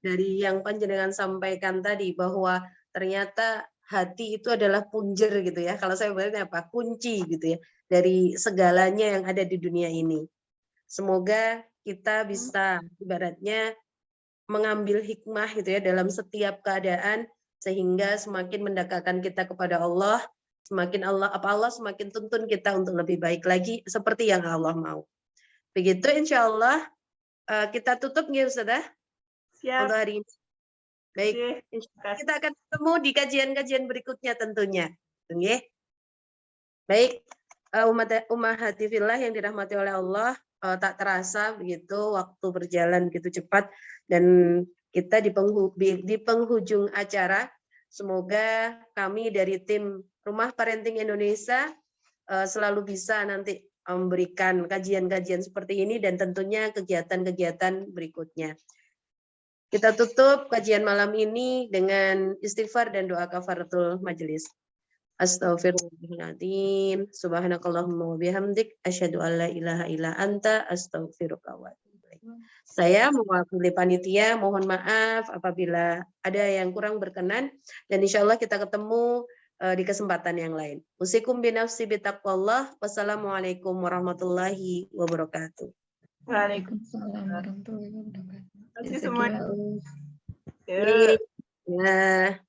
Dari yang panjenengan sampaikan tadi bahwa ternyata hati itu adalah punjer gitu ya. Kalau saya berarti apa? Kunci gitu ya dari segalanya yang ada di dunia ini. Semoga kita bisa ibaratnya mengambil hikmah gitu ya dalam setiap keadaan sehingga semakin mendekatkan kita kepada Allah, semakin Allah semakin tuntun kita untuk lebih baik lagi seperti yang Allah mau. Begitu insya Allah kita tutup nggih Ustazah Siap. untuk hari ini. Baik, kita akan ketemu di kajian-kajian berikutnya tentunya. Nggih. Baik, umat hati fillah yang dirahmati oleh Allah, tak terasa begitu waktu berjalan begitu cepat dan kita di penghujung acara. Semoga kami dari tim Rumah Parenting Indonesia selalu bisa nanti memberikan kajian-kajian seperti ini dan tentunya kegiatan-kegiatan berikutnya. Kita tutup kajian malam ini dengan istighfar dan doa kafaratul majelis. Astaghfirullahaladzim. Subhanakallahumma wa bihamdik. Asyhadu an la ilaha illa anta. Astaghfiruka wa atubu ilaik. Saya mewakili panitia, mohon maaf apabila ada yang kurang berkenan. Dan insya Allah kita ketemu di kesempatan yang lain. Usikum binafsi bitaqwallah. Wassalamualaikum warahmatullahi wabarakatuh. Waalaikumsalam. Waalaikumsalam warahmatullahi wabarakatuh. Terima kasih semuanya. Jazakallah. Ya. Ya.